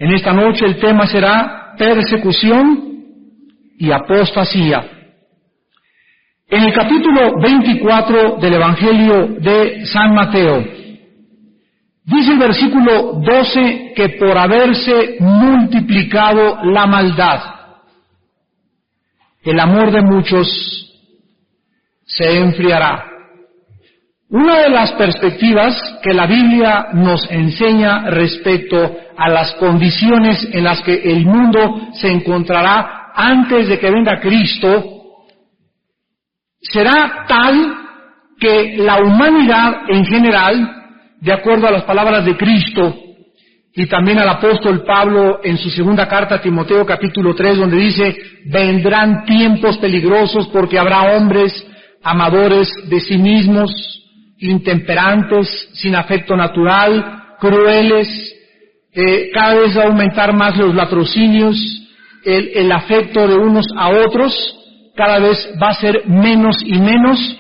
En esta noche el tema será persecución y apostasía. En el capítulo 24 del Evangelio de San Mateo, dice el versículo 12 que por haberse multiplicado la maldad, el amor de muchos se enfriará. Una de las perspectivas que la Biblia nos enseña respecto a las condiciones en las que el mundo se encontrará antes de que venga Cristo, será tal que la humanidad en general, de acuerdo a las palabras de Cristo y también al apóstol Pablo en su segunda carta a Timoteo capítulo 3, donde dice, vendrán tiempos peligrosos porque habrá hombres amadores de sí mismos, intemperantes, sin afecto natural, crueles, cada vez va a aumentar más los latrocinios, el afecto de unos a otros cada vez va a ser menos y menos,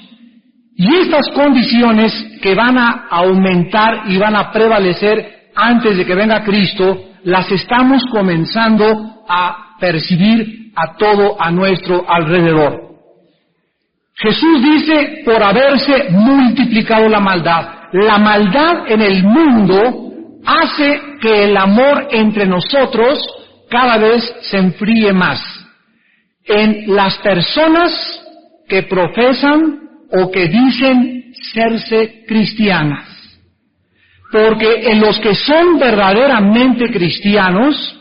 y estas condiciones que van a aumentar y van a prevalecer antes de que venga Cristo, las estamos comenzando a percibir a todo a nuestro alrededor. Jesús dice, por haberse multiplicado la maldad en el mundo hace que el amor entre nosotros cada vez se enfríe más. En las personas que profesan o que dicen serse cristianas. Porque en los que son verdaderamente cristianos,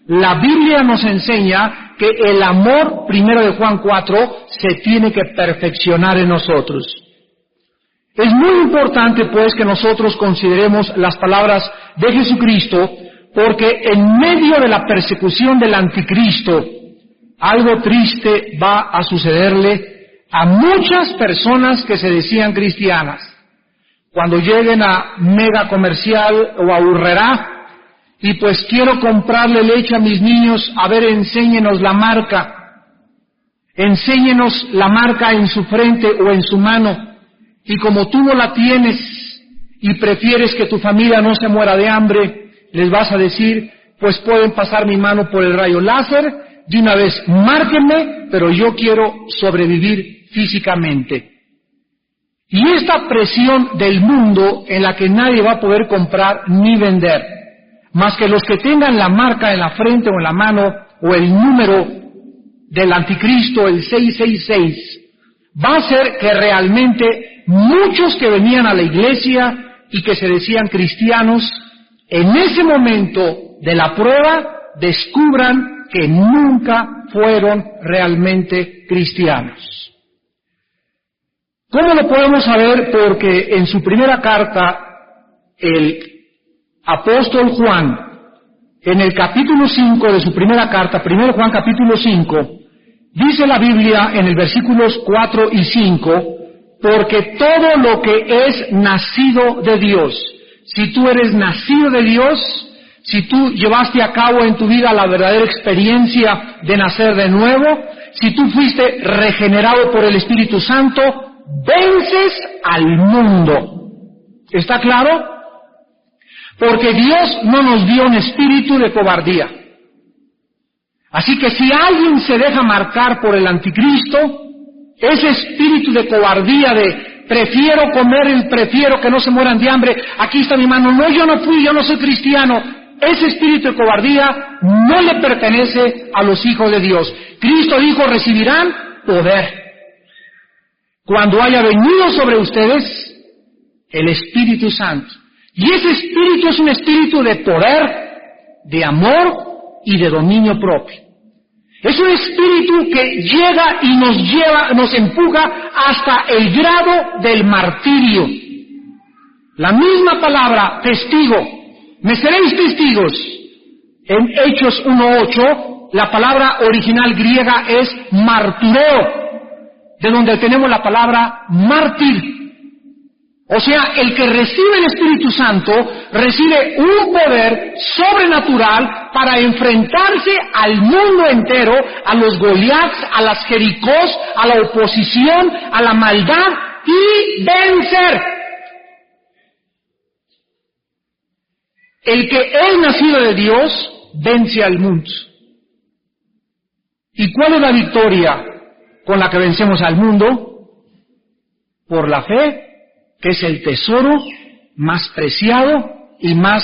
la Biblia nos enseña que el amor, primero de Juan 4, se tiene que perfeccionar en nosotros. Es muy importante, pues, que nosotros consideremos las palabras de Jesucristo, porque en medio de la persecución del anticristo, algo triste va a sucederle a muchas personas que se decían cristianas. Cuando lleguen a Mega Comercial o a Urrera, y pues quiero comprarle leche a mis niños, a ver, enséñenos la marca en su frente o en su mano, y como tú no la tienes y prefieres que tu familia no se muera de hambre, les vas a decir, pues pueden pasar mi mano por el rayo láser, de una vez márquenme, pero yo quiero sobrevivir físicamente. Y esta presión del mundo en la que nadie va a poder comprar ni vender, más que los que tengan la marca en la frente o en la mano, o el número del anticristo, el 666, va a hacer que realmente muchos que venían a la iglesia y que se decían cristianos, en ese momento de la prueba, descubran que nunca fueron realmente cristianos. ¿Cómo lo podemos saber? Porque en su primera carta, el apóstol Juan, en el capítulo 5 de su primera carta, 1 Juan capítulo 5, dice la Biblia en el versículos 4 y 5, porque todo lo que es nacido de Dios, si tú eres nacido de Dios, si tú llevaste a cabo en tu vida la verdadera experiencia de nacer de nuevo, si tú fuiste regenerado por el Espíritu Santo, vences al mundo. ¿Está claro? Porque Dios no nos dio un espíritu de cobardía. Así que si alguien se deja marcar por el anticristo, ese espíritu de cobardía de prefiero comer, prefiero que no se mueran de hambre, aquí está mi mano, no, yo no fui, yo no soy cristiano, ese espíritu de cobardía no le pertenece a los hijos de Dios. Cristo dijo, recibirán poder cuando haya venido sobre ustedes el Espíritu Santo. Y ese espíritu es un espíritu de poder, de amor y de dominio propio. Es un espíritu que llega y nos empuja hasta el grado del martirio. La misma palabra, testigo, me seréis testigos. En Hechos 1:8, la palabra original griega es martureo, de donde tenemos la palabra mártir. O sea, el que recibe el Espíritu Santo recibe un poder sobrenatural para enfrentarse al mundo entero, a los Goliaths, a las Jericós, a la oposición, a la maldad y vencer. El que es nacido de Dios vence al mundo. ¿Y cuál es la victoria con la que vencemos al mundo? Por la fe, que es el tesoro más preciado y más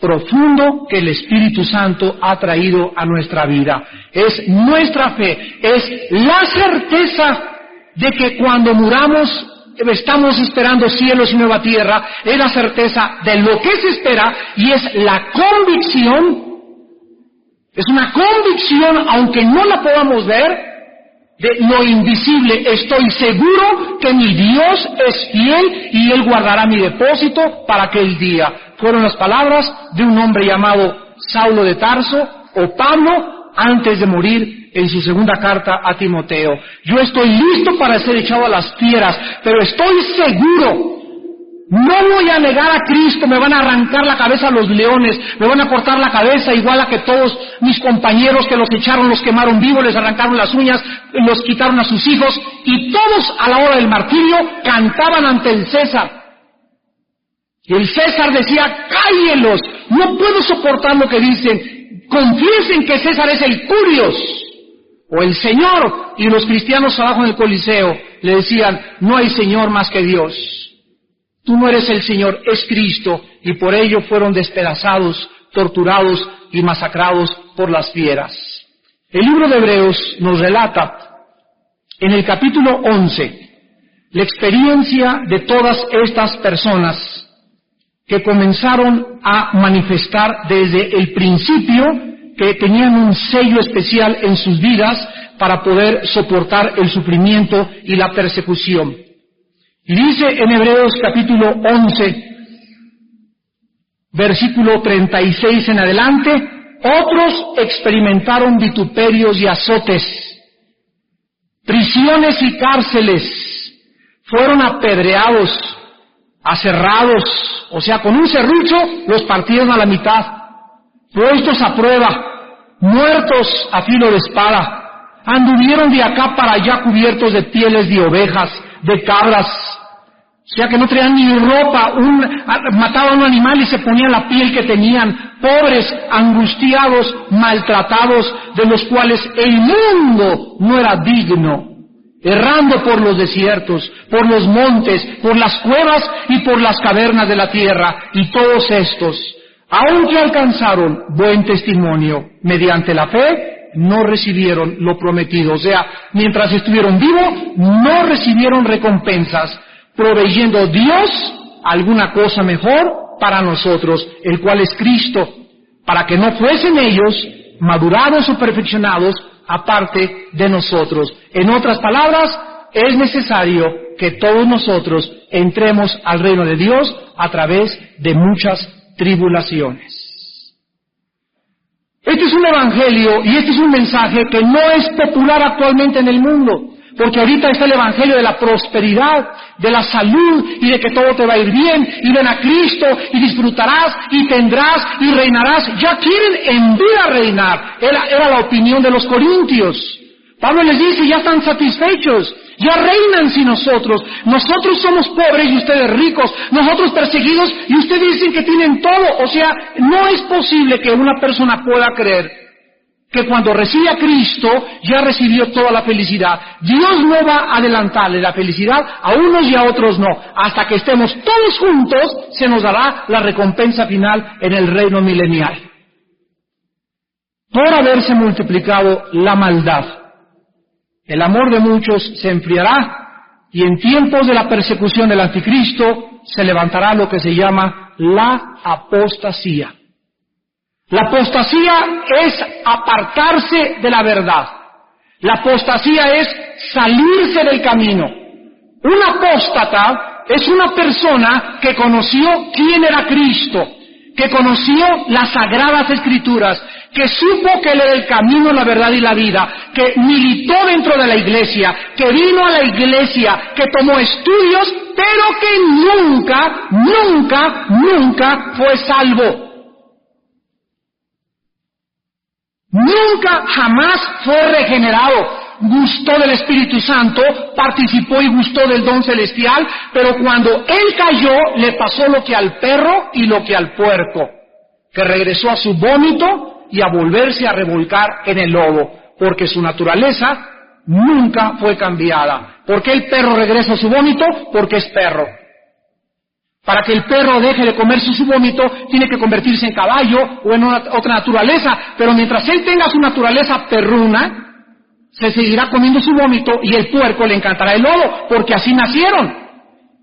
profundo que el Espíritu Santo ha traído a nuestra vida. Es nuestra fe, es la certeza de que cuando muramos estamos esperando cielos y nueva tierra, es la certeza de lo que se espera y es la convicción, es una convicción, aunque no la podamos ver, de lo invisible. Estoy seguro que mi Dios es fiel y Él guardará mi depósito para aquel día. Fueron las palabras de un hombre llamado Saulo de Tarso, o Pablo, antes de morir en su segunda carta a Timoteo. Yo estoy listo para ser echado a las fieras, pero estoy seguro, no voy a negar a Cristo, me van a arrancar la cabeza a los leones, me van a cortar la cabeza igual a que todos mis compañeros que los echaron, los quemaron vivos, les arrancaron las uñas, los quitaron a sus hijos, y todos a la hora del martirio cantaban ante el César. Y el César decía, cállenlos, no puedo soportar lo que dicen, confiesen que César es el Curios, o el Señor. Y los cristianos abajo en el Coliseo le decían, no hay Señor más que Dios. Tú no eres el Señor, es Cristo, y por ello fueron despedazados, torturados y masacrados por las fieras. El libro de Hebreos nos relata, en el capítulo 11, la experiencia de todas estas personas que comenzaron a manifestar desde el principio que tenían un sello especial en sus vidas para poder soportar el sufrimiento y la persecución. Y dice en Hebreos capítulo 11, versículo 36 en adelante, otros experimentaron vituperios y azotes, prisiones y cárceles, fueron apedreados, aserrados, o sea, con un serrucho los partieron a la mitad, puestos a prueba, muertos a filo de espada, anduvieron de acá para allá cubiertos de pieles de ovejas, de cabras, o sea que no traían ni ropa, mataban a un animal y se ponían la piel que tenían, pobres, angustiados, maltratados, de los cuales el mundo no era digno, errando por los desiertos, por los montes, por las cuevas y por las cavernas de la tierra, y todos estos, aunque alcanzaron buen testimonio mediante la fe, no recibieron lo prometido. O sea, mientras estuvieron vivos, no recibieron recompensas, proveyendo Dios alguna cosa mejor para nosotros, el cual es Cristo, para que no fuesen ellos madurados o perfeccionados aparte de nosotros. En otras palabras, es necesario que todos nosotros entremos al reino de Dios a través de muchas tribulaciones. Este es un evangelio y este es un mensaje que no es popular actualmente en el mundo, porque ahorita está el evangelio de la prosperidad, de la salud y de que todo te va a ir bien, y ven a Cristo y disfrutarás y tendrás y reinarás. Ya quieren en vida reinar. Era la opinión de los corintios. Pablo les dice, ya están satisfechos, ya reinan sin nosotros. Nosotros somos pobres y ustedes ricos, nosotros perseguidos y ustedes dicen que tienen todo. O sea, no es posible que una persona pueda creer que cuando recibe a Cristo ya recibió toda la felicidad. Dios no va a adelantarle la felicidad a unos y a otros no. Hasta que estemos todos juntos se nos dará la recompensa final en el reino milenial. Por haberse multiplicado la maldad, el amor de muchos se enfriará, y en tiempos de la persecución del anticristo se levantará lo que se llama la apostasía. La apostasía es apartarse de la verdad. La apostasía es salirse del camino. Un apóstata es una persona que conoció quién era Cristo, que conoció las Sagradas Escrituras, que supo que Él era el camino, la verdad y la vida, que militó dentro de la iglesia, que vino a la iglesia, que tomó estudios, pero que nunca fue salvo. Nunca, jamás fue regenerado. Gustó del Espíritu Santo, participó y gustó del don celestial, pero cuando él cayó, le pasó lo que al perro y lo que al puerco, que regresó a su vómito y a volverse a revolcar en el lodo, porque su naturaleza nunca fue cambiada. ¿Por qué el perro regresa a su vómito? Porque es perro. Para que el perro deje de comerse su vómito, tiene que convertirse en caballo o en otra naturaleza, pero mientras él tenga su naturaleza perruna, se seguirá comiendo su vómito y el puerco le encantará el lodo, porque así nacieron.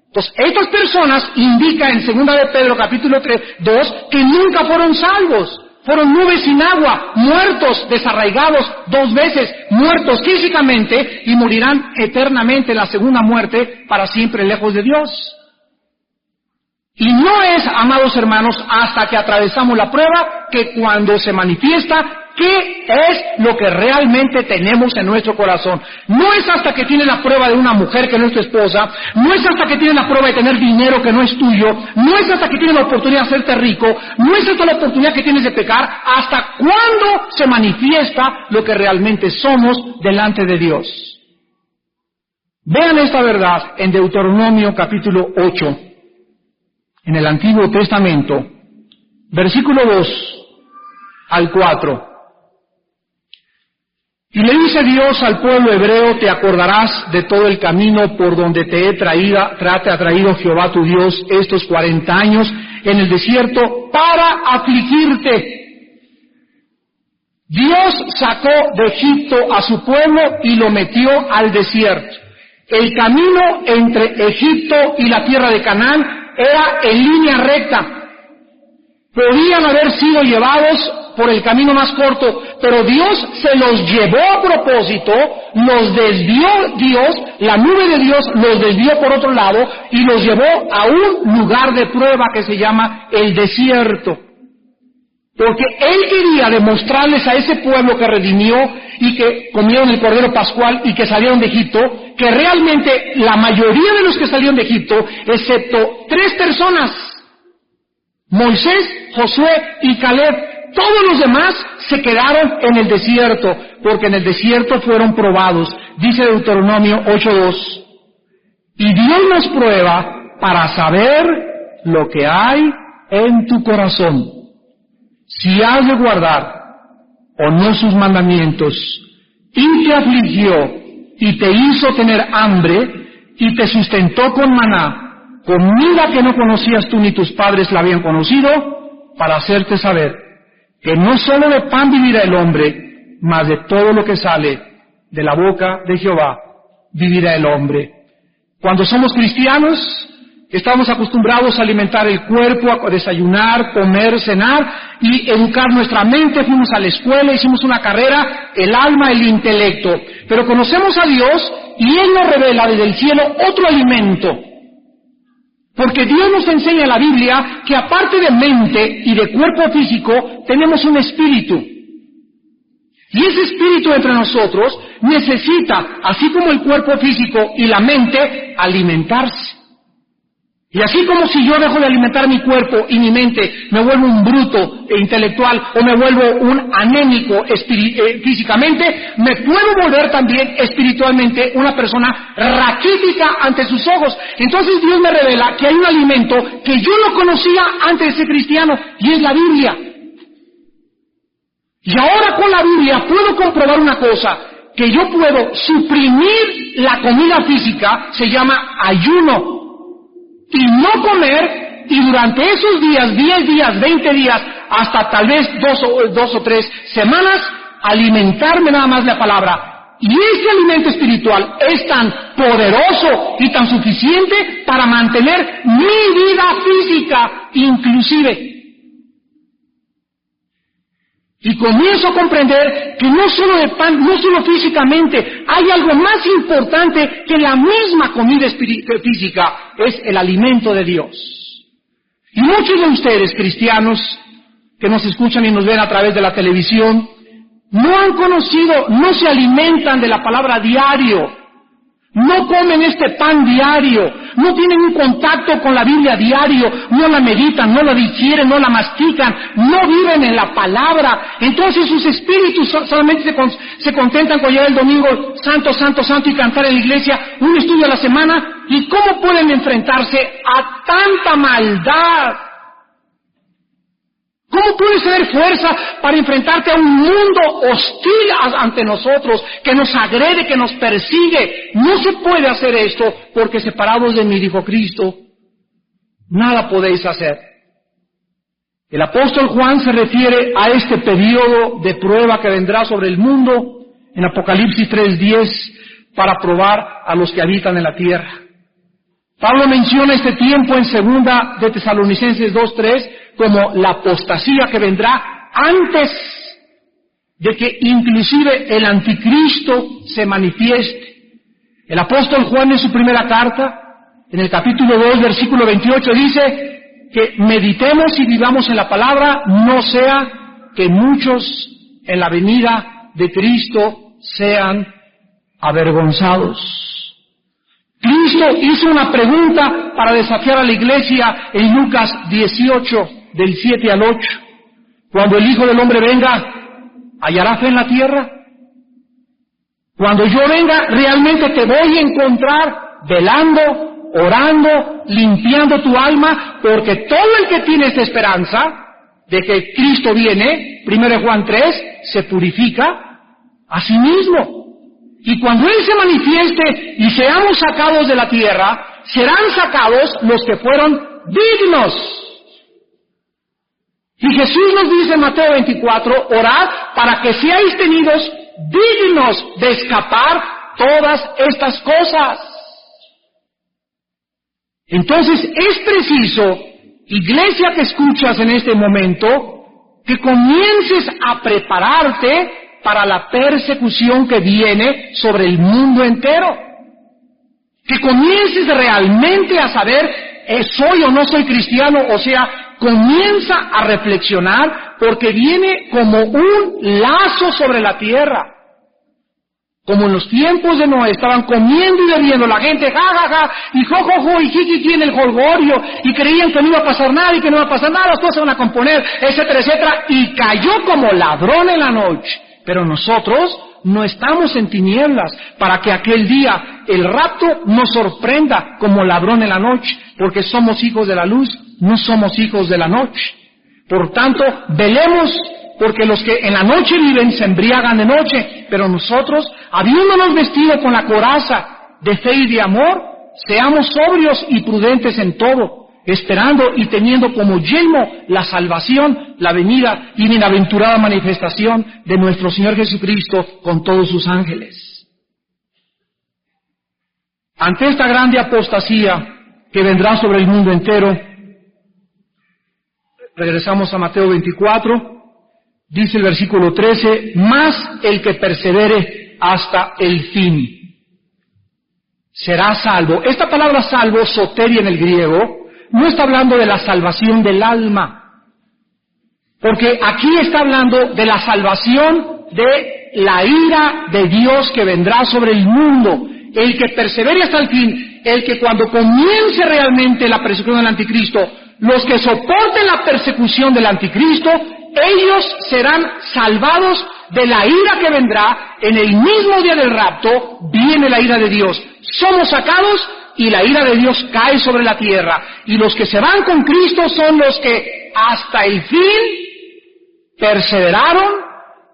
Entonces, estas personas indican en 2 de Pedro capítulo 2 que nunca fueron salvos. Fueron nubes sin agua, muertos, desarraigados 2 veces, muertos físicamente y morirán eternamente en la segunda muerte para siempre lejos de Dios. Y no es, amados hermanos, hasta que atravesamos la prueba que cuando se manifiesta qué es lo que realmente tenemos en nuestro corazón. No es hasta que tienes la prueba de una mujer que no es tu esposa, no es hasta que tienes la prueba de tener dinero que no es tuyo, no es hasta que tienes la oportunidad de hacerte rico, no es hasta la oportunidad que tienes de pecar, hasta cuándo se manifiesta lo que realmente somos delante de Dios. Vean esta verdad en Deuteronomio capítulo 8, en el Antiguo Testamento, versículo 2 al 4. Y le dice Dios al pueblo hebreo: te acordarás de todo el camino por donde te ha traído Jehová tu Dios estos 40 años en el desierto para afligirte. Dios sacó de Egipto a su pueblo y lo metió al desierto. El camino entre Egipto y la tierra de Canaán era en línea recta. Podían haber sido llevados por el camino más corto, pero Dios se los llevó a propósito, los desvió Dios, la nube de Dios los desvió por otro lado y los llevó a un lugar de prueba que se llama el desierto. Porque Él quería demostrarles a ese pueblo que redimió y que comieron el Cordero Pascual y que salieron de Egipto, que realmente la mayoría de los que salieron de Egipto, excepto 3 personas, Moisés, Josué y Caleb, todos los demás se quedaron en el desierto, porque en el desierto fueron probados. Dice Deuteronomio 8:2, y Dios nos prueba para saber lo que hay en tu corazón, si has de guardar o no sus mandamientos, y te afligió, y te hizo tener hambre, y te sustentó con maná, comida que no conocías tú ni tus padres la habían conocido, para hacerte saber que no solo de pan vivirá el hombre, mas de todo lo que sale de la boca de Jehová vivirá el hombre. Cuando somos cristianos, estamos acostumbrados a alimentar el cuerpo, a desayunar, comer, cenar y educar nuestra mente. Fuimos a la escuela, hicimos una carrera, el alma, el intelecto. Pero conocemos a Dios y Él nos revela desde el cielo otro alimento. Porque Dios nos enseña en la Biblia que aparte de mente y de cuerpo físico, tenemos un espíritu. Y ese espíritu entre nosotros necesita, así como el cuerpo físico y la mente, alimentarse. Y así como si yo dejo de alimentar mi cuerpo y mi mente, me vuelvo un bruto intelectual o me vuelvo un anémico físicamente, me puedo volver también espiritualmente una persona raquítica ante sus ojos. Entonces Dios me revela que hay un alimento que yo no conocía antes de ser cristiano, y es la Biblia. Y ahora con la Biblia puedo comprobar una cosa, que yo puedo suprimir la comida física, se llama ayuno, y no comer, y durante esos días, 10 días, 20 días, hasta tal vez 2 o 3 semanas, alimentarme nada más de la palabra. Y ese alimento espiritual es tan poderoso y tan suficiente para mantener mi vida física, inclusive. Y comienzo a comprender que no solo de pan, no solo físicamente, hay algo más importante que la misma comida física, es el alimento de Dios. Y muchos de ustedes, cristianos, que nos escuchan y nos ven a través de la televisión, no han conocido, no se alimentan de la palabra diario, no comen este pan diario, no tienen un contacto con la Biblia diario, no la meditan, no la digieren, no la mastican, no viven en la palabra. Entonces sus espíritus solamente se contentan con llegar el domingo, santo, santo, santo, y cantar en la iglesia un estudio a la semana. ¿Y cómo pueden enfrentarse a tanta maldad? ¿Cómo puedes tener fuerza para enfrentarte a un mundo hostil ante nosotros, que nos agrede, que nos persigue? No se puede hacer esto, porque separados de mí, dijo Cristo, nada podéis hacer. El apóstol Juan se refiere a este periodo de prueba que vendrá sobre el mundo en Apocalipsis 3:10 para probar a los que habitan en la tierra. Pablo menciona este tiempo en 2 de Tesalonicenses 2:3 como la apostasía que vendrá antes de que inclusive el anticristo se manifieste. El apóstol Juan en su primera carta, en el capítulo 2, versículo 28, dice que meditemos y vivamos en la palabra, no sea que muchos en la venida de Cristo sean avergonzados. Cristo hizo una pregunta para desafiar a la iglesia en Lucas 18, del 7 al 8. Cuando el Hijo del Hombre venga, ¿hallará fe en la tierra? Cuando yo venga, ¿realmente te voy a encontrar velando, orando, limpiando tu alma? Porque todo el que tiene esta esperanza de que Cristo viene, 1 Juan 3, se purifica a sí mismo. Y cuando Él se manifieste y seamos sacados de la tierra, serán sacados los que fueron dignos. Y Jesús nos dice en Mateo 24, orad para que seáis tenidos dignos de escapar todas estas cosas. Entonces es preciso, iglesia que escuchas en este momento, que comiences a prepararte para la persecución que viene sobre el mundo entero. Que comiences realmente a saber, ¿soy o no soy cristiano? O sea, comienza a reflexionar, porque viene como un lazo sobre la tierra. Como en los tiempos de Noé, estaban comiendo y bebiendo, la gente ja, y jo, y jiji en el jolgorio, y creían que no iba a pasar nada, y que no iba a pasar nada, las cosas se van a componer, etcétera, etcétera, y cayó como ladrón en la noche. Pero nosotros no estamos en tinieblas, para que aquel día el rapto nos sorprenda como ladrón en la noche, porque somos hijos de la luz, no somos hijos de la noche. Por tanto, velemos, porque los que en la noche viven se embriagan de noche, pero nosotros, habiéndonos vestido con la coraza de fe y de amor, seamos sobrios y prudentes en todo, esperando y teniendo como yelmo la salvación, la venida y bienaventurada manifestación de nuestro Señor Jesucristo con todos sus ángeles. Ante esta grande apostasía que vendrá sobre el mundo entero, regresamos a Mateo 24, dice el versículo 13, más el que persevere hasta el fin será salvo. Esta palabra salvo, soteria en el griego, no está hablando de la salvación del alma, porque aquí está hablando de la salvación de la ira de Dios que vendrá sobre el mundo. El que persevere hasta el fin, el que cuando comience realmente la persecución del anticristo, los que soporten la persecución del anticristo, ellos serán salvados de la ira que vendrá. En el mismo día del rapto viene la ira de Dios. Somos sacados y la ira de Dios cae sobre la tierra. Y los que se van con Cristo son los que hasta el fin perseveraron,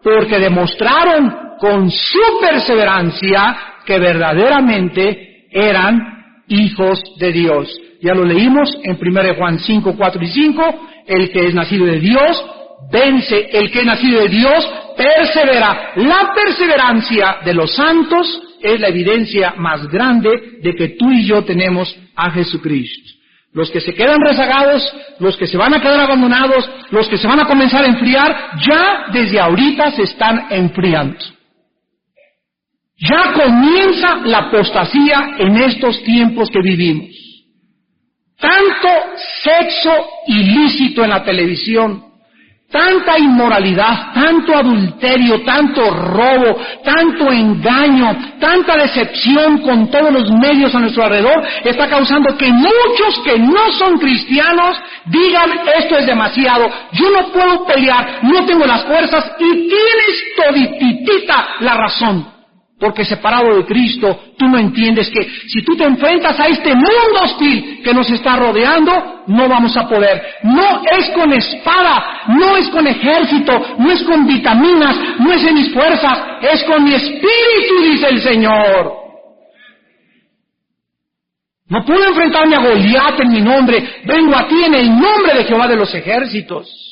porque demostraron con su perseverancia que verdaderamente eran hijos de Dios. Ya lo leímos en 1 Juan 5, 4 y 5, el que es nacido de Dios vence, el que es nacido de Dios persevera. La perseverancia de los santos es la evidencia más grande de que tú y yo tenemos a Jesucristo. Los que se quedan rezagados, los que se van a quedar abandonados, los que se van a comenzar a enfriar, ya desde ahorita se están enfriando. Ya comienza la apostasía en estos tiempos que vivimos. Tanto sexo ilícito en la televisión, tanta inmoralidad, tanto adulterio, tanto robo, tanto engaño, tanta decepción con todos los medios a nuestro alrededor, está causando que muchos que no son cristianos digan, esto es demasiado, yo no puedo pelear, no tengo las fuerzas, y tienes todititita la razón. Porque separado de Cristo, tú no entiendes que si tú te enfrentas a este mundo hostil que nos está rodeando, no vamos a poder. No es con espada, no es con ejército, no es con vitaminas, no es en mis fuerzas, es con mi espíritu, dice el Señor. No puedo enfrentarme a Goliat en mi nombre, vengo a ti en el nombre de Jehová de los ejércitos.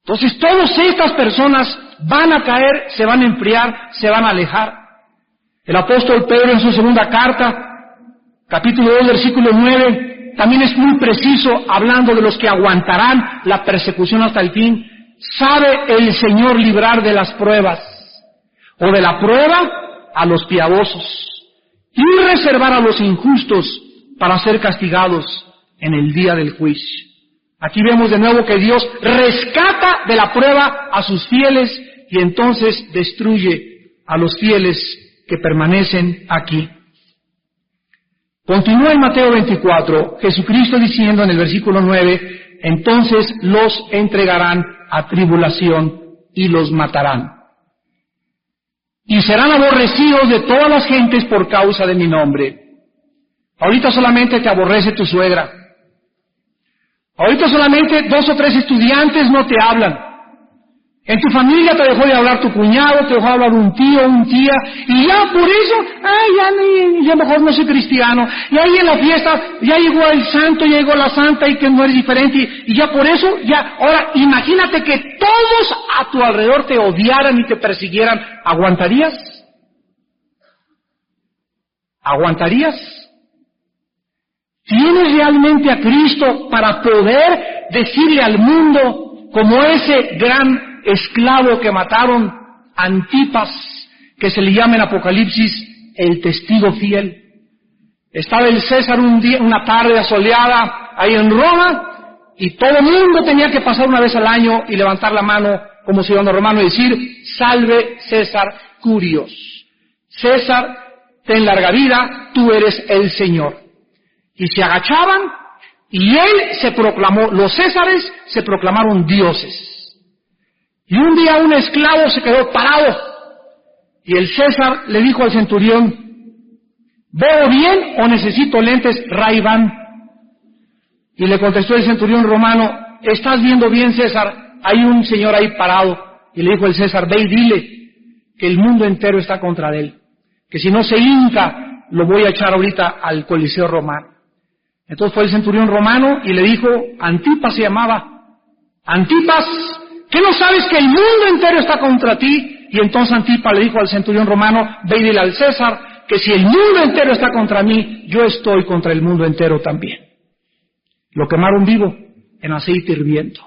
Entonces todas estas personas van a caer, se van a enfriar, se van a alejar. El apóstol Pedro en su segunda carta, capítulo 2, versículo 9, también es muy preciso hablando de los que aguantarán la persecución hasta el fin. Sabe el Señor librar de las pruebas, o de la prueba a los piadosos, y reservar a los injustos para ser castigados en el día del juicio. Aquí vemos de nuevo que Dios rescata de la prueba a sus fieles y entonces destruye a los fieles que permanecen aquí. Continúa en Mateo 24, Jesucristo diciendo en el versículo 9, entonces los entregarán a tribulación y los matarán. Y serán aborrecidos de todas las gentes por causa de mi nombre. Ahorita solamente te aborrece tu suegra. Ahorita solamente 2 o 3 estudiantes no te hablan. En tu familia te dejó de hablar tu cuñado, te dejó de hablar un tío, un tía, y ya por eso, ya mejor no soy cristiano. Y ahí en la fiesta, ya llegó el santo, ya llegó la santa, y que no eres diferente, y ya por eso, ya, ahora imagínate que todos a tu alrededor te odiaran y te persiguieran. ¿Aguantarías? ¿Aguantarías? ¿Tienes realmente a Cristo para poder decirle al mundo, como ese gran esclavo que mataron, Antipas, que se le llama en Apocalipsis el testigo fiel? Estaba el César un día, una tarde asoleada ahí en Roma, y todo el mundo tenía que pasar una vez al año y levantar la mano como ciudadano romano y decir, salve César Curios. César, ten larga vida, tú eres el Señor. Y se agachaban, y él se proclamó, los Césares se proclamaron dioses. Y un día un esclavo se quedó parado, y el César le dijo al centurión, ¿veo bien o necesito lentes Ray-Ban? Y le contestó el centurión romano, ¿estás viendo bien, César? Hay un señor ahí parado. Y le dijo el César, ve y dile que el mundo entero está contra él, que si no se hinca, lo voy a echar ahorita al Coliseo romano. Entonces fue el centurión romano y le dijo, Antipas se llamaba, Antipas, ¿qué no sabes que el mundo entero está contra ti? Y entonces Antipas le dijo al centurión romano, ve y dile al César, que si el mundo entero está contra mí, yo estoy contra el mundo entero también. Lo quemaron vivo en aceite hirviendo.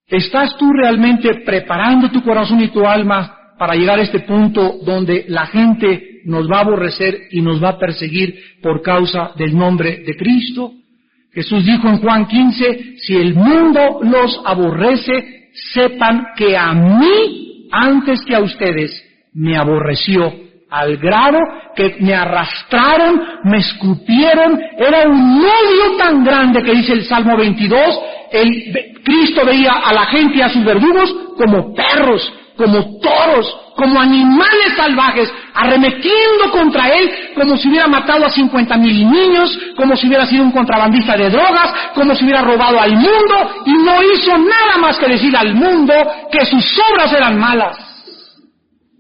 ¿Estás tú realmente preparando tu corazón y tu alma para llegar a este punto donde la gente nos va a aborrecer y nos va a perseguir por causa del nombre de Cristo? Jesús dijo en Juan 15, si el mundo los aborrece, sepan que a mí, antes que a ustedes, me aborreció, al grado que me arrastraron, me escupieron, era un odio tan grande que dice el Salmo 22, Cristo veía a la gente y a sus verdugos como perros, como toros, como animales salvajes, arremetiendo contra él, como si hubiera matado a 50,000 niños, como si hubiera sido un contrabandista de drogas, como si hubiera robado al mundo, y no hizo nada más que decir al mundo que sus obras eran malas,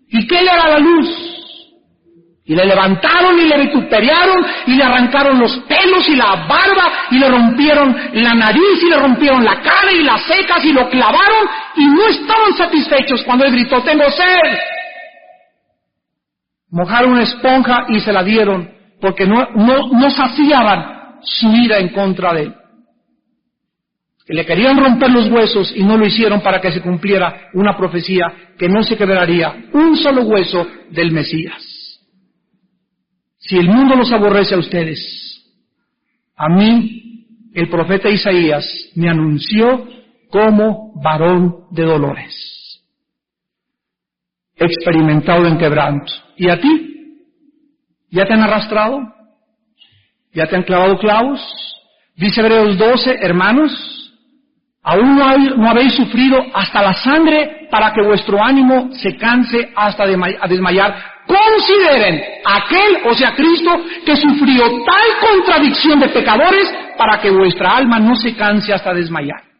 y que él era la luz. Y le levantaron y le vituperaron y le arrancaron los pelos y la barba y le rompieron la nariz y le rompieron la cara y las cejas y lo clavaron y no estaban satisfechos cuando él gritó, tengo sed. Mojaron una esponja y se la dieron porque no saciaban su ira en contra de él. Le querían romper los huesos y no lo hicieron para que se cumpliera una profecía que no se quebraría un solo hueso del Mesías. Si el mundo los aborrece a ustedes, a mí, el profeta Isaías me anunció como varón de dolores, experimentado en quebranto. ¿Y a ti? ¿Ya te han arrastrado? ¿Ya te han clavado clavos? Dice Hebreos 12, hermanos, Aún no habéis sufrido hasta la sangre para que vuestro ánimo se canse hasta a desmayar. Consideren aquel, o sea, Cristo, que sufrió tal contradicción de pecadores para que vuestra alma no se canse hasta desmayar.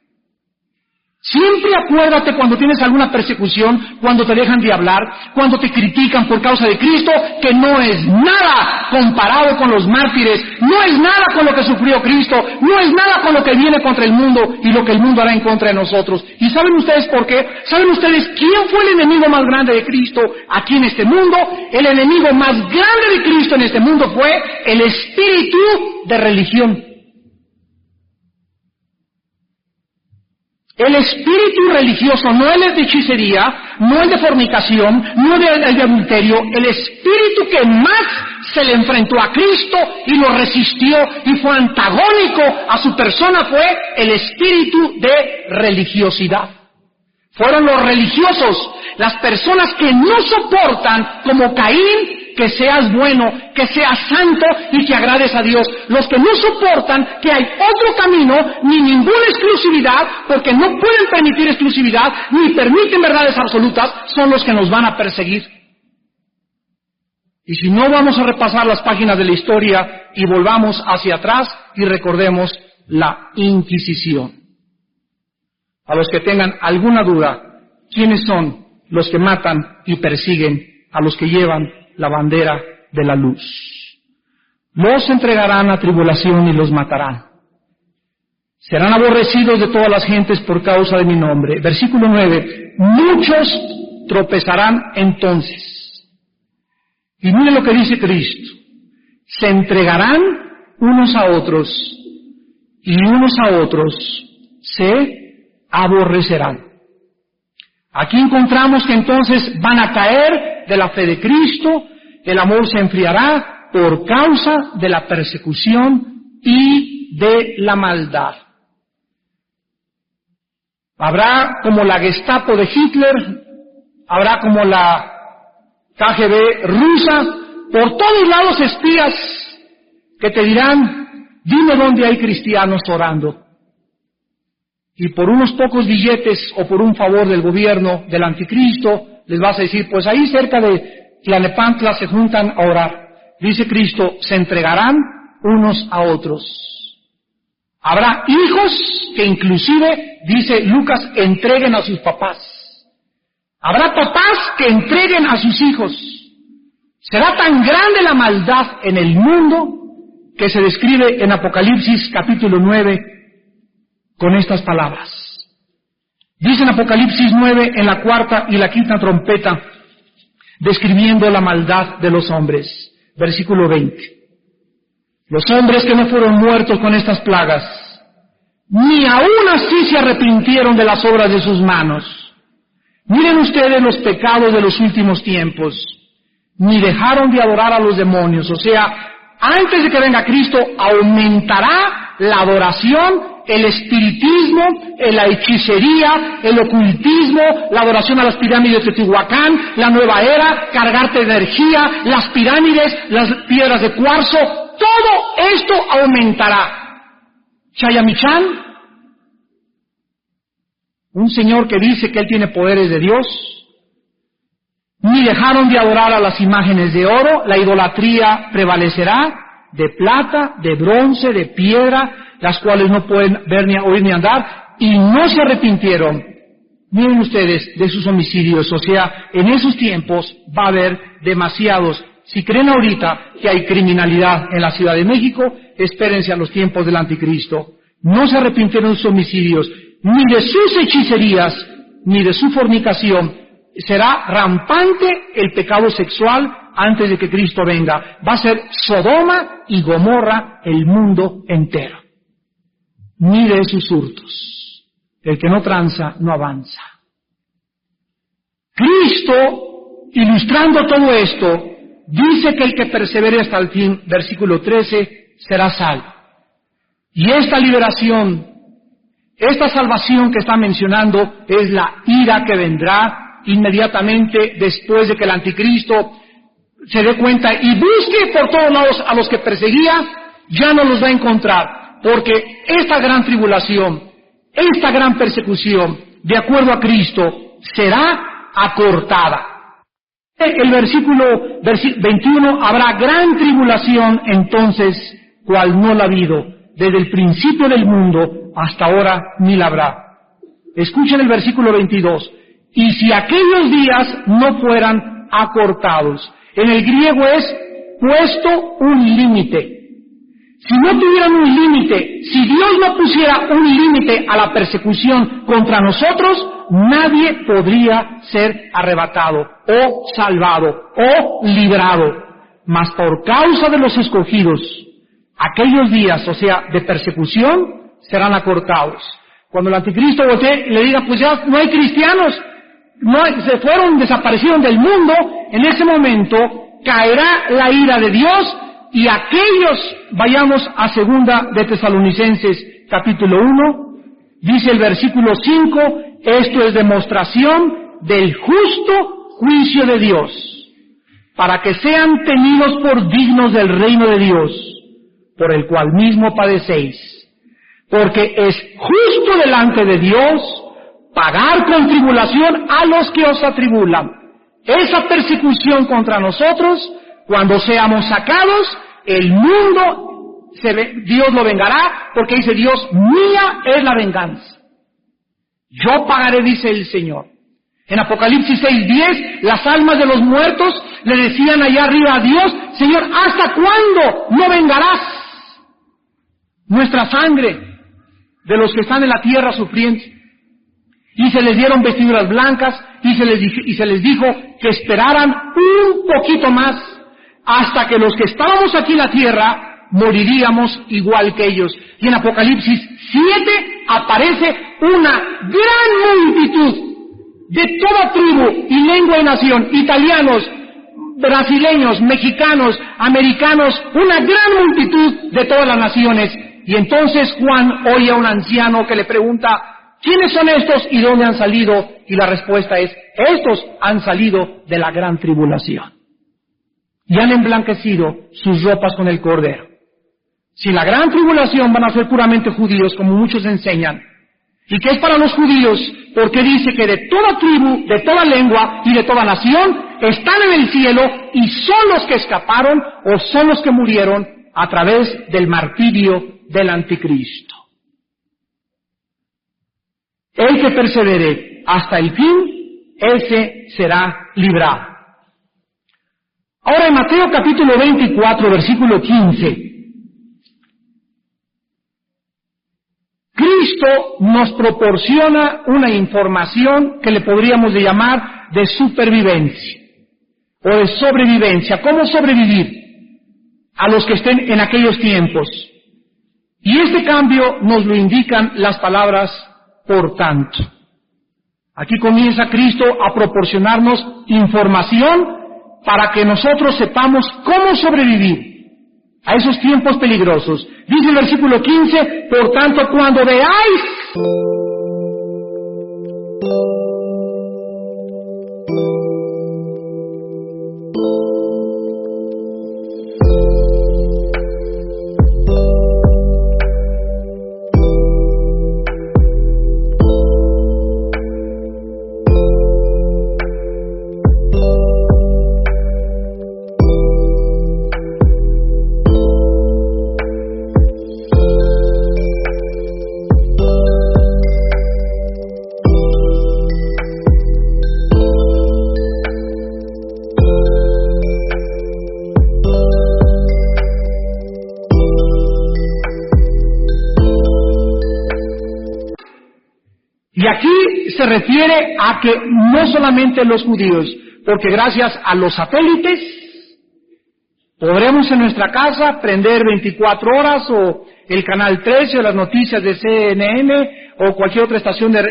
Siempre acuérdate cuando tienes alguna persecución, cuando te dejan de hablar, cuando te critican por causa de Cristo, que no es nada comparado con los mártires, no es nada con lo que sufrió Cristo, no es nada con lo que viene contra el mundo y lo que el mundo hará en contra de nosotros. ¿Y saben ustedes por qué? ¿Saben ustedes quién fue el enemigo más grande de Cristo aquí en este mundo? El enemigo más grande de Cristo en este mundo fue el espíritu de religión. El espíritu religioso, no el de hechicería, no el de fornicación, no el de adulterio, el espíritu que más se le enfrentó a Cristo y lo resistió y fue antagónico a su persona fue el espíritu de religiosidad. Fueron los religiosos, las personas que no soportan, como Caín, que seas bueno, que seas santo y que agrades a Dios. Los que no soportan que hay otro camino, ni ninguna exclusividad, porque no pueden permitir exclusividad, ni permiten verdades absolutas, son los que nos van a perseguir. Y si no, vamos a repasar las páginas de la historia y volvamos hacia atrás y recordemos la Inquisición. A los que tengan alguna duda, ¿quiénes son los que matan y persiguen a los que llevan la bandera de la luz? Los entregarán a tribulación y los matarán. Serán aborrecidos de todas las gentes por causa de mi nombre. Versículo 9. Muchos tropezarán entonces. Y miren lo que dice Cristo. Se entregarán unos a otros y unos a otros se aborrecerán. Aquí encontramos que entonces van a caer de la fe de Cristo, el amor se enfriará por causa de la persecución y de la maldad. Habrá como la Gestapo de Hitler, habrá como la KGB rusa, por todos lados espías que te dirán, dime dónde hay cristianos orando. Y por unos pocos billetes o por un favor del gobierno del anticristo, les vas a decir, pues ahí cerca de Tlalnepantla se juntan a orar. Dice Cristo, se entregarán unos a otros. Habrá hijos que inclusive, dice Lucas, entreguen a sus papás. Habrá papás que entreguen a sus hijos. Será tan grande la maldad en el mundo que se describe en Apocalipsis capítulo 9 con estas palabras. Dice en Apocalipsis 9, en la cuarta y la quinta trompeta, describiendo la maldad de los hombres. Versículo 20. Los hombres que no fueron muertos con estas plagas, ni aún así se arrepintieron de las obras de sus manos. Miren ustedes los pecados de los últimos tiempos, ni dejaron de adorar a los demonios. O sea, antes de que venga Cristo, aumentará la adoración, el espiritismo, la hechicería, el ocultismo, la adoración a las pirámides de Teotihuacán, la nueva era, cargarte de energía, las pirámides, las piedras de cuarzo, todo esto aumentará. Chayamichán, un señor que dice que él tiene poderes de Dios, ni dejaron de adorar a las imágenes de oro, la idolatría prevalecerá, de plata, de bronce, de piedra, las cuales no pueden ver ni oír ni andar, y no se arrepintieron, miren ustedes, de sus homicidios. O sea, en esos tiempos va a haber demasiados. Si creen ahorita que hay criminalidad en la Ciudad de México, espérense a los tiempos del anticristo. No se arrepintieron de sus homicidios, ni de sus hechicerías, ni de su fornicación. Será rampante el pecado sexual antes de que Cristo venga. Va a ser Sodoma y Gomorra el mundo entero. Ni de sus hurtos. El que no tranza, no avanza. Cristo, ilustrando todo esto, dice que el que persevere hasta el fin, versículo 13, será salvo. Y esta liberación, esta salvación que está mencionando, es la ira que vendrá inmediatamente después de que el anticristo se dé cuenta y busque por todos lados a los que perseguía, ya no los va a encontrar, porque esta gran tribulación, esta gran persecución, de acuerdo a Cristo, será acortada. El versículo 21, habrá gran tribulación entonces, cual no la ha habido, desde el principio del mundo hasta ahora ni la habrá. Escuchen el versículo 22. Y si aquellos días no fueran acortados, en el griego es puesto un límite. Si no tuvieran un límite, si Dios no pusiera un límite a la persecución contra nosotros, nadie podría ser arrebatado o salvado o librado. Mas por causa de los escogidos, aquellos días, o sea, de persecución, serán acortados. Cuando el anticristo voltee y le diga, pues ya no hay cristianos, se fueron, desaparecieron del mundo, en ese momento caerá la ira de Dios y aquellos, vayamos a segunda de Tesalonicenses capítulo 1, dice el versículo 5, esto es demostración del justo juicio de Dios, para que sean tenidos por dignos del reino de Dios, por el cual mismo padecéis. Porque es justo delante de Dios pagar con tribulación a los que os atribulan. Esa persecución contra nosotros, cuando seamos sacados, el mundo, Dios lo vengará, porque dice Dios, mía es la venganza. Yo pagaré, dice el Señor. En Apocalipsis 6:10, las almas de los muertos le decían allá arriba a Dios, Señor, ¿hasta cuándo no vengarás nuestra sangre de los que están en la tierra sufriendo? Y se les dieron vestiduras blancas y se les dijo que esperaran un poquito más hasta que los que estábamos aquí en la tierra moriríamos igual que ellos. Y en Apocalipsis 7 aparece una gran multitud de toda tribu y lengua y nación, italianos, brasileños, mexicanos, americanos, una gran multitud de todas las naciones. Y entonces Juan oye a un anciano que le pregunta, ¿quiénes son estos y dónde han salido? Y la respuesta es, estos han salido de la gran tribulación y han emblanquecido sus ropas con el Cordero. Si la gran tribulación van a ser puramente judíos, como muchos enseñan, y que es para los judíos, porque dice que de toda tribu, de toda lengua y de toda nación están en el cielo y son los que escaparon o son los que murieron a través del martirio del anticristo. El que persevere hasta el fin, ese será librado. Ahora en Mateo capítulo 24, versículo 15, Cristo nos proporciona una información que le podríamos llamar de supervivencia o de sobrevivencia. ¿Cómo sobrevivir a los que estén en aquellos tiempos? Y este cambio nos lo indican las palabras por tanto. Aquí comienza Cristo a proporcionarnos información para que nosotros sepamos cómo sobrevivir a esos tiempos peligrosos. Dice el versículo 15, por tanto, cuando veáis y aquí se refiere a que no solamente los judíos, porque gracias a los satélites podremos en nuestra casa prender 24 horas o el canal 13 o las noticias de CNN o cualquier otra estación de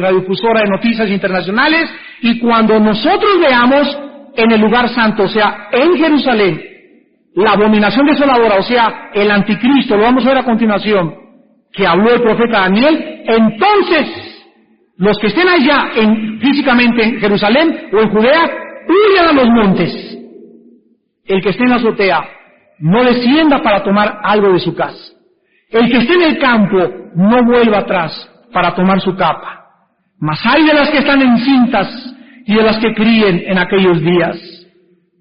radiodifusora de noticias internacionales, y cuando nosotros veamos en el lugar santo, o sea, en Jerusalén, la abominación desoladora, o sea, el anticristo, lo vamos a ver a continuación, que habló el profeta Daniel, entonces los que estén allá físicamente en Jerusalén o en Judea, huyan a los montes. El que esté en la azotea, no descienda para tomar algo de su casa. El que esté en el campo, no vuelva atrás, para tomar su capa. Mas hay de las que están encintas y de las que críen en aquellos días.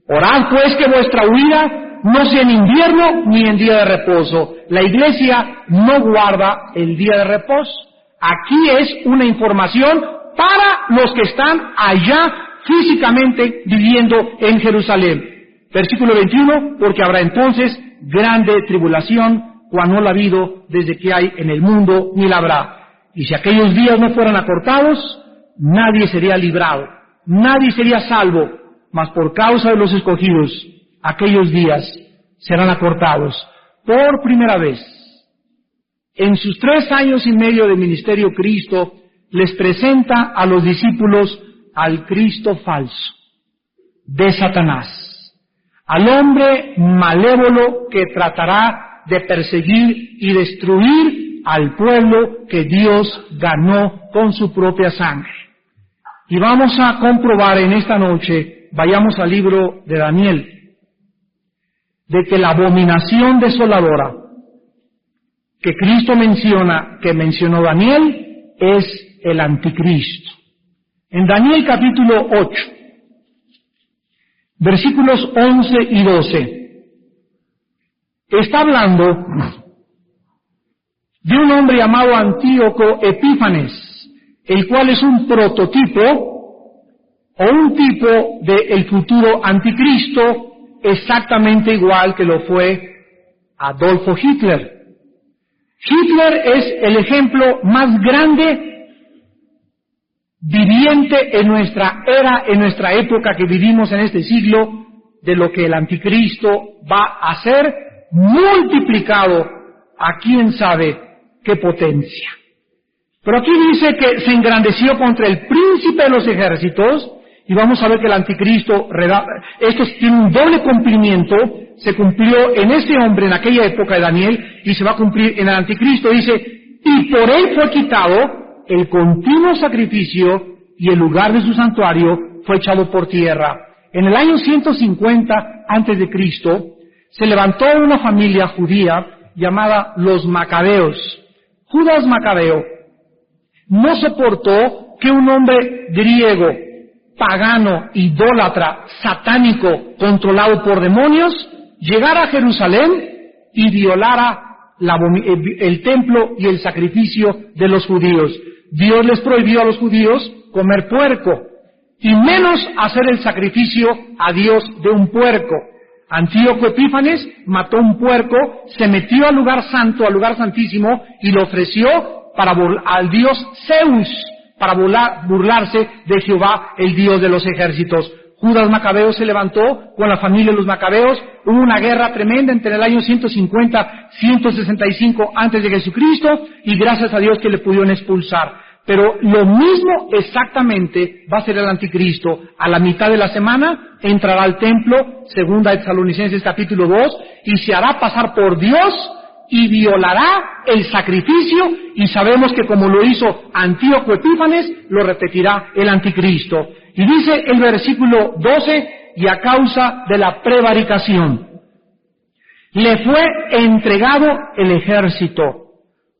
Orad pues que vuestra huida no sea en invierno ni en día de reposo. La iglesia no guarda el día de reposo. Aquí es una información para los que están allá físicamente viviendo en Jerusalén. Versículo 21, porque habrá entonces grande tribulación, cual no la ha habido desde que hay en el mundo, ni la habrá. Y si aquellos días no fueran acortados, nadie sería librado, nadie sería salvo, mas por causa de los escogidos, aquellos días serán acortados. Por primera vez, en sus 3 años y medio de ministerio, Cristo les presenta a los discípulos al Cristo falso, de Satanás, al hombre malévolo que tratará de perseguir y destruir al pueblo que Dios ganó con su propia sangre. Y vamos a comprobar en esta noche, vayamos al libro de Daniel, de que la abominación desoladora que Cristo menciona, que mencionó Daniel, es el anticristo. En Daniel capítulo 8, versículos 11 y 12, está hablando de un hombre llamado Antíoco Epífanes, el cual es un prototipo o un tipo del futuro anticristo, exactamente igual que lo fue Adolfo Hitler. Hitler es el ejemplo más grande viviente en nuestra era, en nuestra época que vivimos en este siglo, de lo que el anticristo va a ser multiplicado a quién sabe qué potencia. Pero aquí dice que se engrandeció contra el príncipe de los ejércitos, y vamos a ver que el anticristo, esto tiene un doble cumplimiento, se cumplió en ese hombre en aquella época de Daniel, y se va a cumplir en el anticristo. Dice, y por él fue quitado el continuo sacrificio, y el lugar de su santuario fue echado por tierra. En el año 150 antes de Cristo, se levantó una familia judía llamada los Macabeos. Judas Macabeo no soportó que un hombre griego, pagano, idólatra, satánico, controlado por demonios, llegara a Jerusalén y violara el templo y el sacrificio de los judíos. Dios les prohibió a los judíos comer puerco, y menos hacer el sacrificio a Dios de un puerco. Antíoco Epífanes mató un puerco, se metió al lugar santo, al lugar santísimo, y lo ofreció al dios Zeus, para burlarse de Jehová, el Dios de los ejércitos. Judas Macabeo se levantó con la familia de los Macabeos, hubo una guerra tremenda entre el año 150 y 165 antes de Jesucristo, y gracias a Dios que le pudieron expulsar. Pero lo mismo exactamente va a ser el anticristo. A la mitad de la semana entrará al templo, segunda de Tesalonicenses capítulo 2, y se hará pasar por Dios y violará el sacrificio, y sabemos que como lo hizo Antíoco Epífanes, lo repetirá el anticristo. Y dice el versículo 12, y a causa de la prevaricación, le fue entregado el ejército,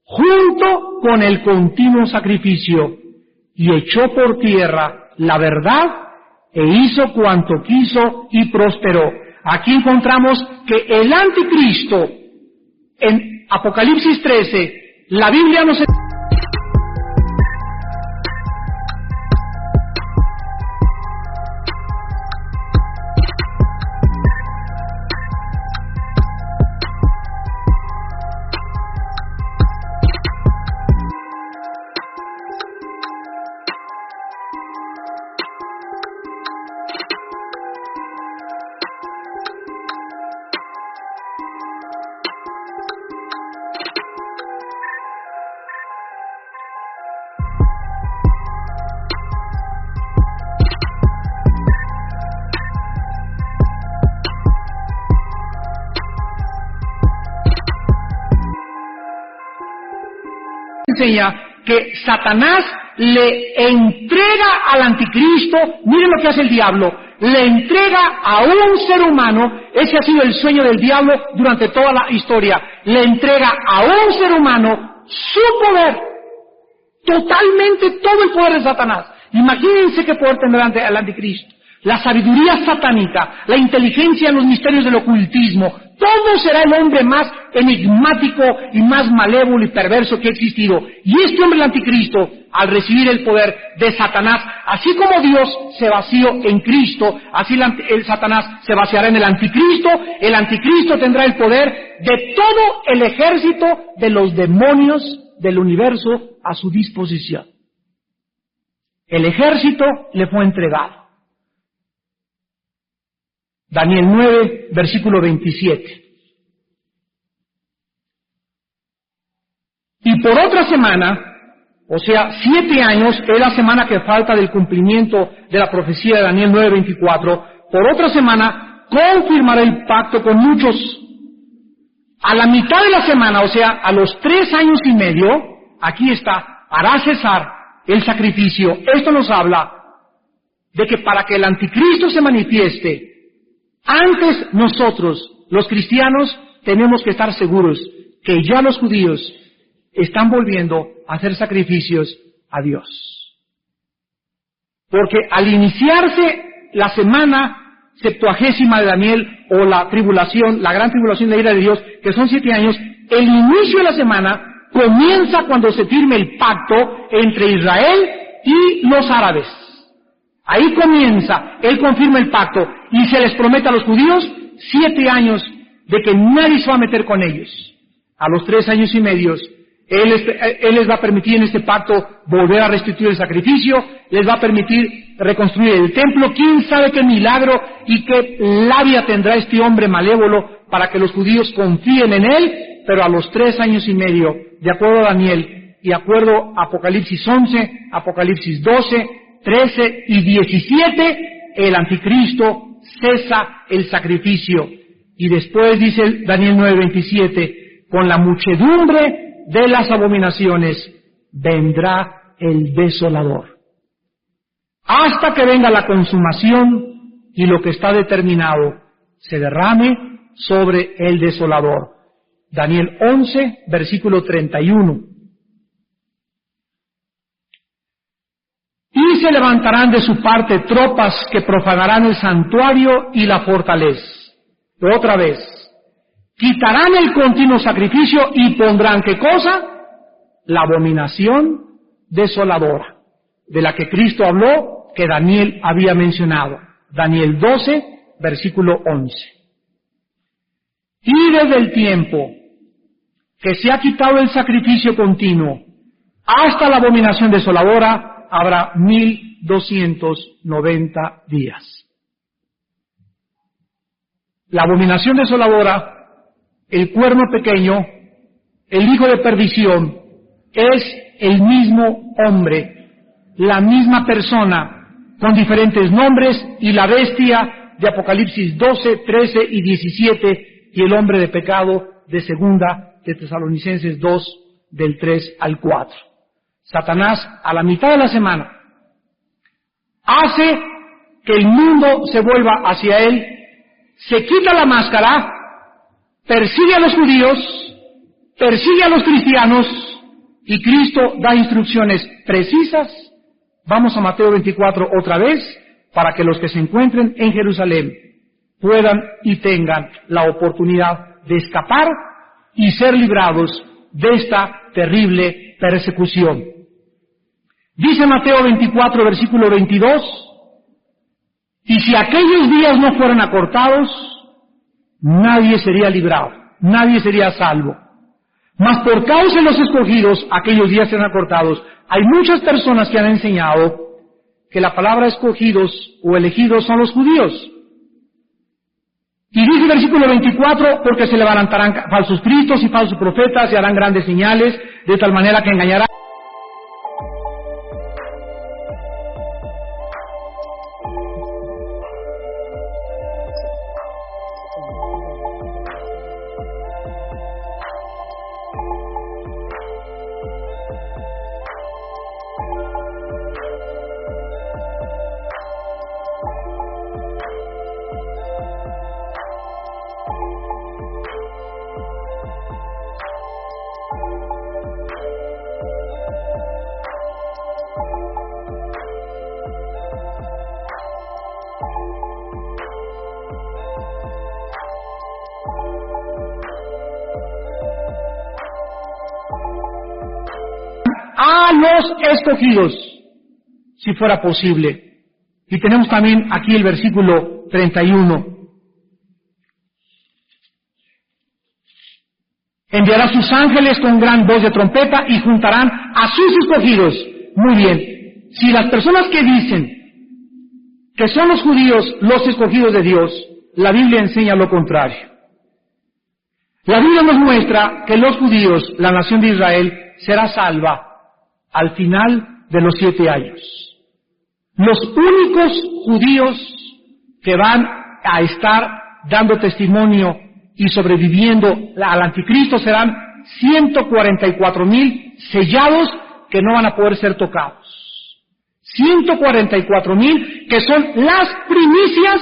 junto con el continuo sacrificio, y echó por tierra la verdad, e hizo cuanto quiso y prosperó. Aquí encontramos que el anticristo, en Apocalipsis 13, la Biblia nos enseña que Satanás le entrega al anticristo, miren lo que hace el diablo, le entrega a un ser humano, ese ha sido el sueño del diablo durante toda la historia, le entrega a un ser humano su poder, totalmente todo el poder de Satanás. Imagínense qué poder tendrá ante el anticristo. La sabiduría satánica, la inteligencia en los misterios del ocultismo, todo será el hombre más enigmático y más malévolo y perverso que ha existido. Y este hombre, el anticristo, al recibir el poder de Satanás, así como Dios se vació en Cristo, así el Satanás se vaciará en el anticristo. El anticristo tendrá el poder de todo el ejército de los demonios del universo a su disposición. El ejército le fue entregado. Daniel 9, versículo 27. Y por otra semana, o sea, 7 años, es la semana que falta del cumplimiento de la profecía de Daniel 9, 24, por otra semana confirmará el pacto con muchos. A la mitad de la semana, o sea, a los 3 años y medio, aquí está, hará cesar el sacrificio. Esto nos habla de que para que el anticristo se manifieste, antes nosotros, los cristianos, tenemos que estar seguros que ya los judíos están volviendo a hacer sacrificios a Dios. Porque al iniciarse la semana 70 de Daniel, o la tribulación, la gran tribulación de la ira de Dios, que son 7 años, el inicio de la semana comienza cuando se firme el pacto entre Israel y los árabes. Ahí comienza, él confirma el pacto y se les promete a los judíos 7 años de que nadie se va a meter con ellos. A los 3 años y medio, él les va a permitir en este pacto volver a restituir el sacrificio, les va a permitir reconstruir el templo. ¿Quién sabe qué milagro y qué labia tendrá este hombre malévolo para que los judíos confíen en él? Pero a los 3 años y medio, de acuerdo a Daniel y de acuerdo a Apocalipsis 11, Apocalipsis 12, 13 y 17, el anticristo cesa el sacrificio. Y después dice Daniel 9:27, con la muchedumbre de las abominaciones vendrá el desolador. Hasta que venga la consumación y lo que está determinado se derrame sobre el desolador. Daniel 11, versículo 31. Y se levantarán de su parte tropas que profanarán el santuario y la fortaleza. Otra vez, quitarán el continuo sacrificio y pondrán, ¿qué cosa? La abominación desoladora, de la que Cristo habló, que Daniel había mencionado. Daniel 12, versículo 11. Y desde el tiempo que se ha quitado el sacrificio continuo hasta la abominación desoladora, habrá 1290 días. La abominación desoladora, el cuerno pequeño, el hijo de perdición, es el mismo hombre, la misma persona, con diferentes nombres, y la bestia de Apocalipsis 12, 13 y 17, y el hombre de pecado de segunda de Tesalonicenses 2, del 3 al 4. Satanás, a la mitad de la semana, hace que el mundo se vuelva hacia él, se quita la máscara, persigue a los judíos, persigue a los cristianos, y Cristo da instrucciones precisas. Vamos a Mateo 24 otra vez, para que los que se encuentren en Jerusalén puedan y tengan la oportunidad de escapar y ser librados de esta terrible persecución. Dice Mateo 24, versículo 22, y si aquellos días no fueran acortados, nadie sería librado, nadie sería salvo. Mas por causa de los escogidos, aquellos días serán acortados. Hay muchas personas que han enseñado que la palabra escogidos o elegidos son los judíos. Y dice el versículo 24, porque se levantarán falsos cristos y falsos profetas y harán grandes señales, de tal manera que engañarán. los escogidos, si fuera posible. Y tenemos también aquí el versículo 31. Enviará sus ángeles con gran voz de trompeta y juntarán a sus escogidos. Muy bien. Si las personas que dicen que son los judíos los escogidos de Dios, la Biblia enseña lo contrario. La Biblia nos muestra que los judíos, la nación de Israel, será salva al final de los 7 años. Los únicos judíos que van a estar dando testimonio y sobreviviendo al anticristo serán 144,000 sellados que no van a poder ser tocados. 144,000 que son las primicias,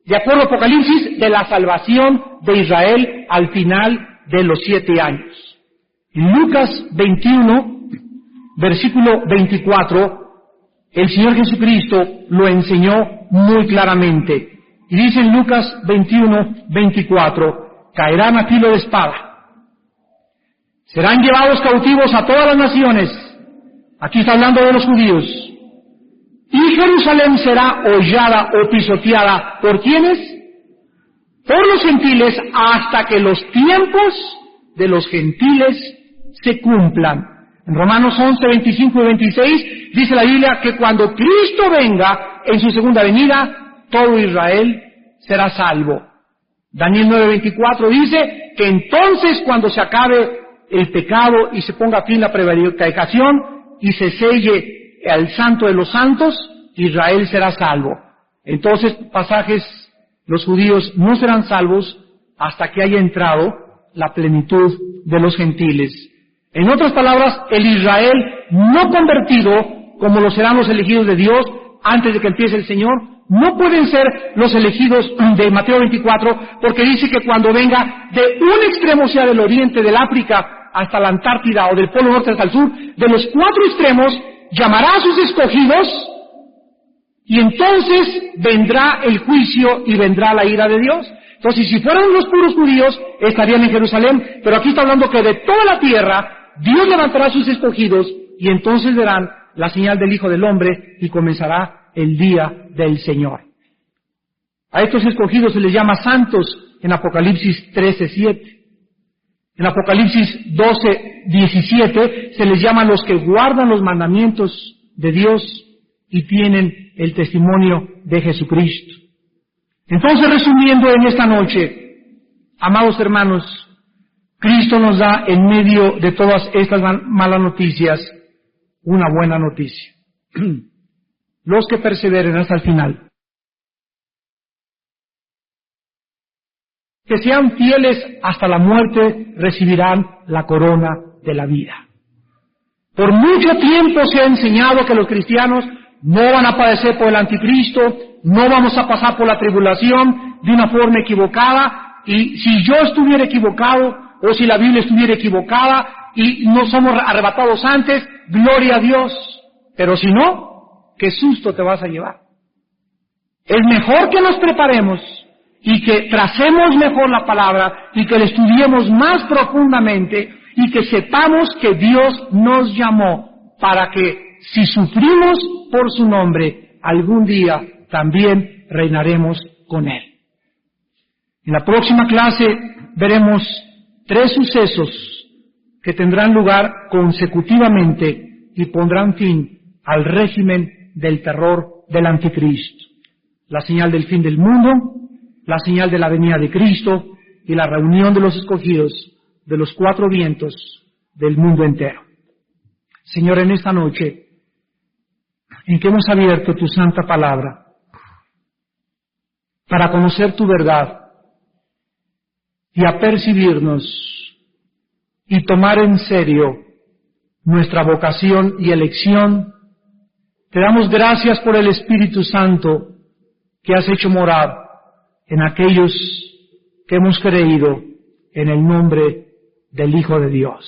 de acuerdo a Apocalipsis, de la salvación de Israel al final de los 7 años. En Lucas 21, versículo 24, el Señor Jesucristo lo enseñó muy claramente. Y dice en Lucas 21, 24, caerán a filo de espada. Serán llevados cautivos a todas las naciones. Aquí está hablando de los judíos. Y Jerusalén será hollada o pisoteada. ¿Por quiénes? Por los gentiles, hasta que los tiempos de los gentiles se cumplan. En Romanos 11, 25 y 26 dice la Biblia que cuando Cristo venga en su segunda venida, todo Israel será salvo. Daniel 9, 24 dice que entonces cuando se acabe el pecado y se ponga fin la prevaricación y se selle al santo de los santos, Israel será salvo. Entonces, pasajes, los judíos no serán salvos hasta que haya entrado la plenitud de los gentiles. En otras palabras, el Israel no convertido, como lo serán los elegidos de Dios antes de que empiece el Señor, no pueden ser los elegidos de Mateo 24, porque dice que cuando venga de un extremo, sea del oriente, del África, hasta la Antártida, o del Polo Norte hasta el sur, de los 4 extremos, llamará a sus escogidos, y entonces vendrá el juicio y vendrá la ira de Dios. Entonces, si fueran los puros judíos, estarían en Jerusalén, pero aquí está hablando que de toda la tierra, Dios levantará a sus escogidos, y entonces verán la señal del Hijo del Hombre, y comenzará el día del Señor. A estos escogidos se les llama santos en Apocalipsis 13:7. En Apocalipsis 12:17 se les llama los que guardan los mandamientos de Dios y tienen el testimonio de Jesucristo. Entonces, resumiendo en esta noche, amados hermanos, Cristo nos da en medio de todas estas malas noticias una buena noticia. Los que perseveren hasta el final, que sean fieles hasta la muerte, recibirán la corona de la vida. Por mucho tiempo se ha enseñado que los cristianos no van a padecer por el anticristo, no vamos a pasar por la tribulación de una forma equivocada, y si yo estuviera equivocado, o si la Biblia estuviera equivocada, y no somos arrebatados antes, gloria a Dios. Pero si no, ¿qué susto te vas a llevar? Es mejor que nos preparemos y que tracemos mejor la palabra y que la estudiemos más profundamente y que sepamos que Dios nos llamó para que, si sufrimos por su nombre, algún día también reinaremos con Él. En la próxima clase veremos 3 sucesos que tendrán lugar consecutivamente y pondrán fin al régimen del terror del anticristo. La señal del fin del mundo, la señal de la venida de Cristo y la reunión de los escogidos de los 4 vientos del mundo entero. Señor, en esta noche en que hemos abierto tu santa palabra para conocer tu verdad y apercibirnos y tomar en serio nuestra vocación y elección, te damos gracias por el Espíritu Santo que has hecho morar en aquellos que hemos creído en el nombre del Hijo de Dios.